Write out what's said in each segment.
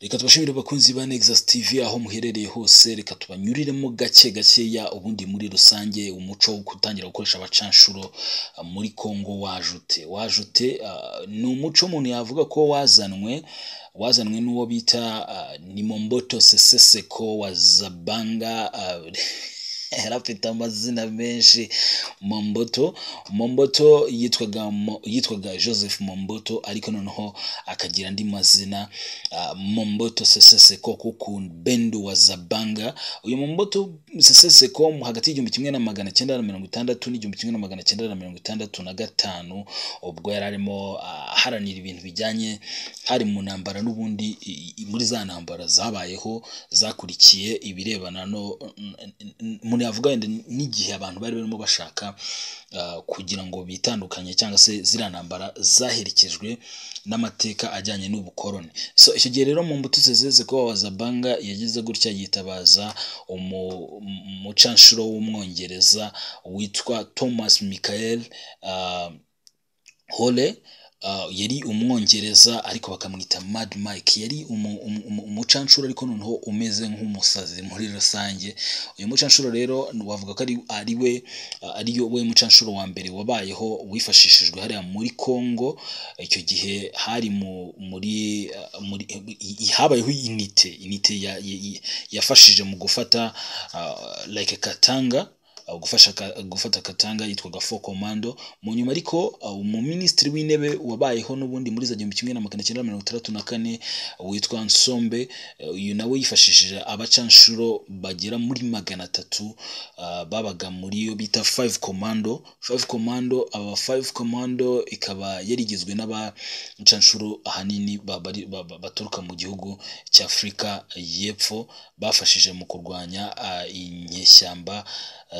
Reka tubashimire abakunzi ba Nexus TV aho muherereye hose, reka tubanyuriremo gake gakeya ubundi muri rusange umuco wo gutangira gukoresha abacanshuro muri Kongo wajute ni umuco umuntu yavuga ko wazanwe n'uwo bita ni Mobutu Sese Seko wa Zabanga yarafite amazina menshi. Mobutu yitwaga Joseph Mobutu, ariko noneho akagira andi mazina Mobutu Sese Seko Bendu wa Zabanga. Uyu Mobutu Sese Seko hagati y'1960 n'1965 ubwo yari arimo haranira ibintu bijyanye, hari mu ntambara n'ubundi muri za ntambara zabayeho zakurikiye ibirebana no umuntu yavuga wenda n'igihe abantu bari barimo bashaka kugira ngo bitandukanye, cyangwa se ziriya ntambara zaherekejwe n'amateka ajyanye n'ubukoroni. So icyo gihe rero Mobutu Sese Seko wa Zabanga yagize gutya yitabaza umucanshuro w'umwongereza witwa Thomas Michael Hole. Yari umwongereza ariko bakamwita Mad Mike. Yari umucanshuro ariko noneho umeze nk'umusazi muri rusange. Uyu mucanshuro rero wavuga ko ariyo mucanshuro wa mbere wabayeho wifashishijwe hariya muri Kongo. Icyo gihe hari habayeho inite yafashije mu gufata like Katanga, gufata Katanga yitwaga Fort Commando. Mu nyuma ariko umuminisitiri w'intebe wabayeho n'ubundi muri za 1964 witwa Nsombe, uyu nawe yifashishije abacanshuro bagera muri 300 babaga muri yo bita 5 Commando. 5 Commando ikaba yarigizwe n'abacanshuro ahanini baturuka mu gihugu cya Afrika y'Epfo, bafashije mu kurwanya inyeshyamba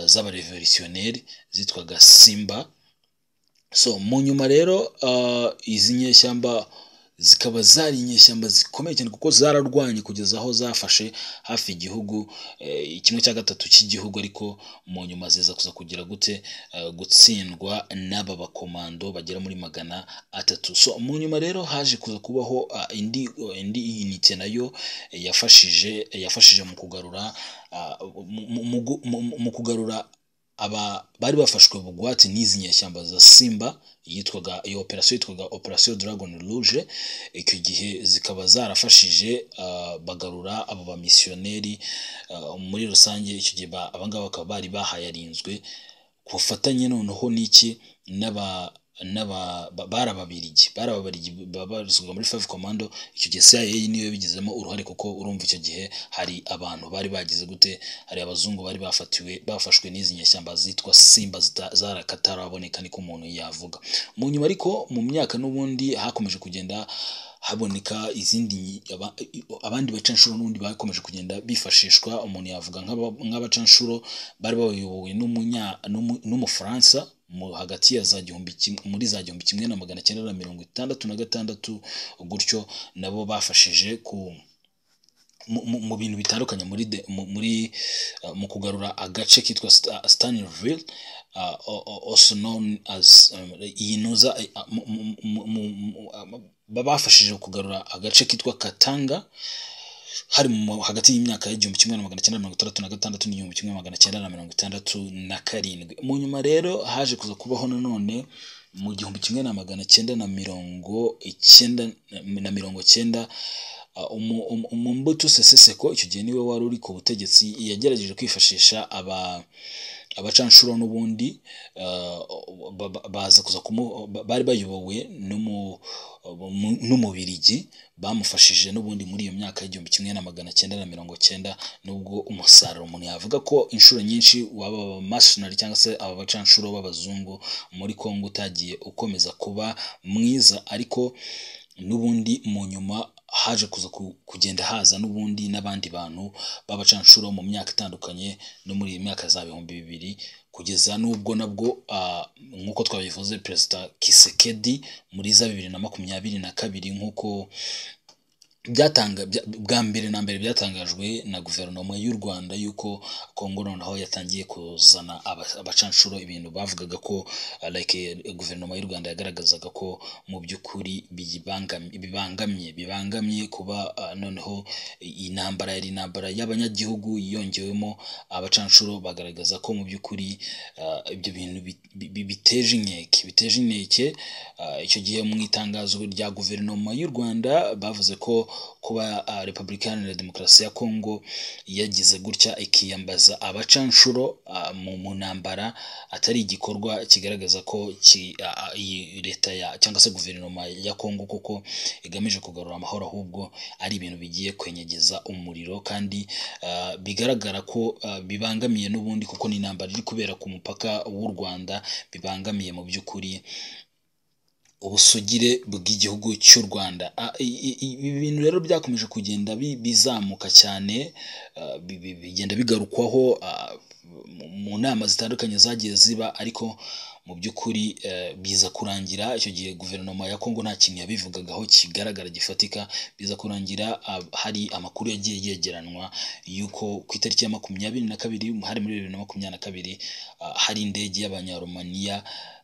z'abarevolutionnaire zitwaga Simba. So mu nyuma rero izi nyeshyamba zikaba zari inyeshyamba zikomeye cyane kuko zararwanye kugeza aho zafashe hafi igihugu 1/3 cy'igihugu, ariko mu nyuma ziza kuza kugira gutsindwa n'aba bakomando bagera muri 300. So mu nyuma rero haje kuza kubaho indi unite nayo yafashije mu kugarura bari bafashwe bugwate n'izi nyeshyamba za Simba. Iyo operation yitwaga Operation Dragon Rouge. Icyo gihe zikaba zarafashije bagarura abo ba missionnaire muri rusange. Icyo gihe abangaba bakaba bari bahayarinzwe kufatanye noneho n'iki barababirigi babarizwa muri 5 Commando. Icyo gihe CIA niyo bigizemo uruhare kuko urumva icyo gihe hari abantu bari bagize hari abazungu bari bafashwe n'izi nyeshyamba zitwa Simba zarakataraboneka niko umuntu yavuga. Mu nyuma ariko mu myaka n'ubundi hakomeje kugenda haboneka abandi bacanshuro n'ubundi bakomeje kugenda bifashishwa. Umuntu yavuga nk'abacanshuro bari bayobowe n'umufaransa hagati ya muri za 1966 gutyo, nabo bafashije mu bintu bitandukanye mu kugarura agace kitwa Stanleyville, also known as bafashije kugarura agace kitwa Katanga hari hagati y'imyaka ya 1966 n'1967. Mu nyuma rero haje kuza kubaho nanone mu 1990 Mobutu Sese Seko. Icyo gihe niwe wari uri ku butegetsi, yagerageje kwifashisha abacanshuro n'ubundi baza kuza bari bayobowe n'umubirigi, bamufashije n'ubundi muri iyo myaka ya 1990. nubwo umusaruro umuntu yavuga ko inshuro nyinshi waba mercenary cyangwa se aba bacanshuro b'abazungu muri Kongo utagiye ukomeza kuba mwiza, ariko n'ubundi mu nyuma haje kuza kugenda haza n'ubundi n'abandi bantu b'abacanshuro mu myaka itandukanye no muri iyi myaka za 2000 kugeza n'ubwo nabwo nk'uko twabivuze Perezida Kisekedi muri za 2022 nk'uko bwa mbere na mbere byatangajwe na guverinoma y'u Rwanda yuko Kongo noneho yatangiye kuzana abacanshuro, ibintu bavugaga ko guverinoma y'u Rwanda yagaragazaga ko mu by'ukuri bibangamye kuba noneho intambara y'abanyagihugu yongewemo abacanshuro, bagaragaza ko mu by'ukuri ibyo bintu biteje inkeke. Icyo gihe mu itangazo rya guverinoma y'u Rwanda bavuze ko kuba Repubulika Iharanira Demokarasi ya Kongo yagize gutya ikiyambaza abacanshuro mu ntambara atari igikorwa kigaragaza ko iyi leta cyangwa se guverinoma ya Kongo kuko igamije kugarura amahoro, ahubwo ari ibintu bigiye kwenyegeza umuriro, kandi bigaragara ko bibangamiye n'ubundi kuko ni intambara iri kubera ku mupaka w'u Rwanda, bibangamiye mu by'ukuri ubusugire bw'igihugu cy'u Rwanda. Ibi bintu rero byakomeje kugenda bizamuka cyane, bigenda bigarukwaho mu nama zitandukanye zagiye ziba, ariko mu by'ukuri biza kurangira icyo gihe guverinoma ya Kongo nta kintu yabivugagaho kigaragara gifatika. Biza kurangira hari amakuru yagiye yegeranwa yuko ku itariki ya 22 hari muri 2022 hari indege y'abanyaromaniya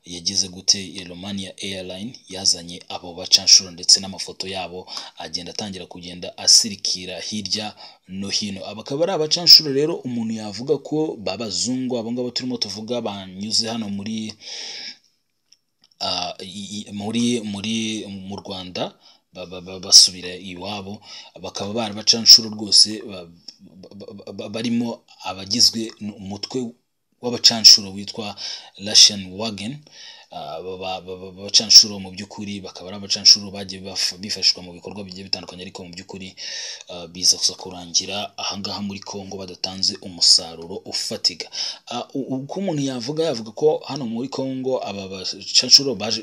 yagize gute, Romania Airline yazanye abo bacanshuro ndetse n'amafoto yabo agenda atangira kugenda asirikira hirya no hino. Bakaba ari abacanshuro rero umuntu yavuga ko babazungu, abo ngabo turimo tuvuga banyuze hano mu Rwanda basubira iwabo, bakaba bari abacanshuro rwose, barimo abagizwe umutwe w'abacanshuro witwa Russian Wagen. Abacanshuro mu by'ukuri bakaba ari abacanshuro bagiye bifashishwa mu bikorwa bigiye bitandukanye, ariko mu by'ukuri biza kurangira ahangaha muri Kongo badatanze umusaruro ufatika. Uko umuntu yavuga ko hano muri Kongo aba bacanshuro baje,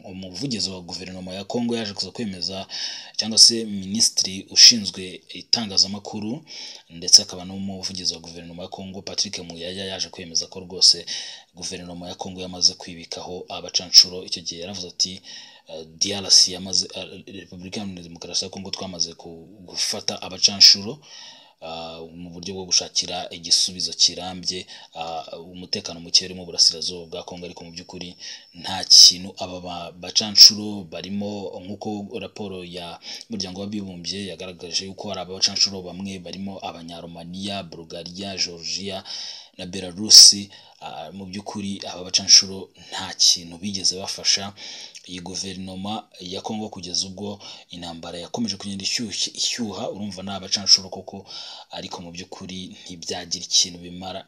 umuvugizi wa guverinoma ya Kongo yaje kuza kwemeza, cyangwa se minisitiri ushinzwe itangazamakuru ndetse akaba n'umuvugizi wa guverinoma ya Kongo Patrick Muyaya yaje kwemeza ko rwose guverinoma ya Kongo yamaze kwibikaho abacanshuro. Icyo gihe yaravuze ati DRC Repubulika Iharanira Demokarasi ya Kongo twamaze gufata abacanshuro mu buryo bwo gushakira igisubizo kirambye umutekano muke uri mu burasirazuba bwa Kongo, ariko mu by'ukuri nta kintu aba bacanshuro barimo, nk'uko raporo ya Umuryango w'Abibumbye yagaragaje yuko hari abacanshuro bamwe barimo Abanyaromaniya, Bulgaria, Georgia na Belarusi. Mu by'ukuri aba bacanshuro nta kintu bigeze bafasha iyi guverinoma ya Kongo kugeza ubwo intambara yakomeje kugenda ishyuha. Urumva ni abacanshuro koko, ariko mu by'ukuri ntibyagira ikintu bimara.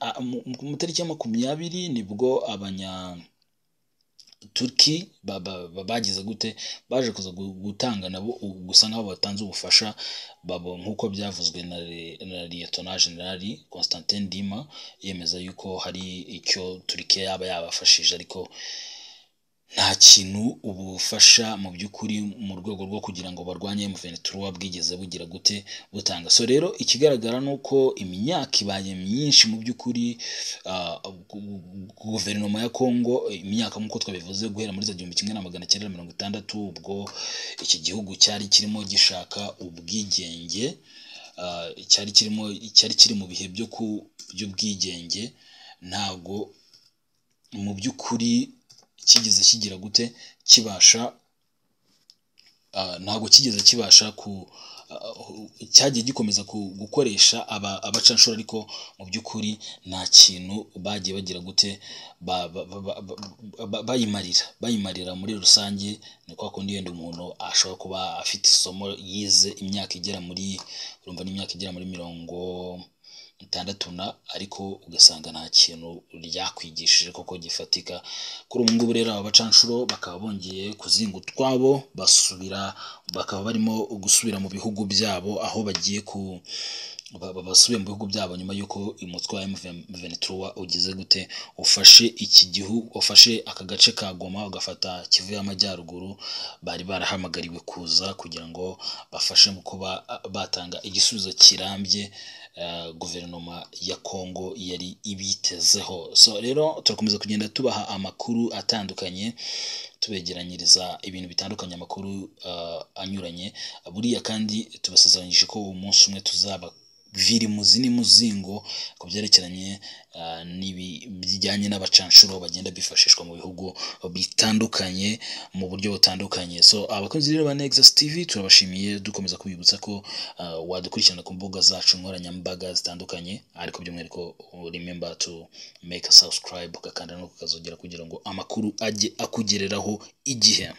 Mu tariki ya 20 nibwo Turki bagize gute, baje kuza gutanga nabo gusa nk'aho batanze ubufasha nk'uko byavuzwe na Lieutenant General Constantin Dima, yemeza yuko hari icyo Turkiya yaba yabafashije, ariko nta kintu ubufasha mu by'ukuri mu rwego rwo kugira ngo barwanye M23 bwigeze bugira gute butanga. So rero ikigaragara ni uko imyaka ibaye myinshi mu by'ukuri, guverinoma ya Kongo, imyaka nk'uko twabivuze guhera muri 1960 ubwo iki gihugu cyari kirimo gishaka ubwigenge, cyari kiri mu bihe by'ubwigenge, ntago mu by'ukuri kigeze kigira gute kibasha, ntabwo kigeze kibasha cyagiye gikomeza gukoresha abacanshuro, ariko mu by'ukuri nta kintu bagiye bagira gute bayimarira muri rusange. Ni kwa kundi yenda umuntu ashobora kuba afite isomo yize imyaka igera muri 60, ariko ugasanga nta kintu ryakwigishije koko gifatika. Kuri ubu ngubu rero aba bacanshuro bakaba bongeye kuzinga utwabo, bakaba barimo gusubira mu bihugu byabo, aho bagiye basubiye mu bihugu byabo nyuma y'uko umutwe wa M23 ugize gute ufashe iki gihugu, ufashe aka gace ka Goma, ugafata Kivu y'Amajyaruguru. Bari barahamagariwe kuza kugira ngo bafashe mu kuba batanga igisubizo kirambye guverinoma ya Kongo yari ibitezeho. So rero turakomeza kugenda tubaha amakuru atandukanye tubegeranyiriza ibintu bitandukanye, amakuru anyuranye. Buriya kandi tubasezeranyije ko umunsi umwe tuzaba viri muzi n'umuzingo ku byerekeranye bijyanye n'abacanshuro bagenda bifashishwa mu bihugu bitandukanye mu buryo butandukanye. So abakunzi rero ba Nexus TV turabashimiye, dukomeza kubibutsa ko wadukurikirana ku mbuga zacu nkoranyambaga zitandukanye, ariko by'umwihariko remember to make a subscribe, ugakanda no kukazogera kugira ngo amakuru ajye akugereraho igihe.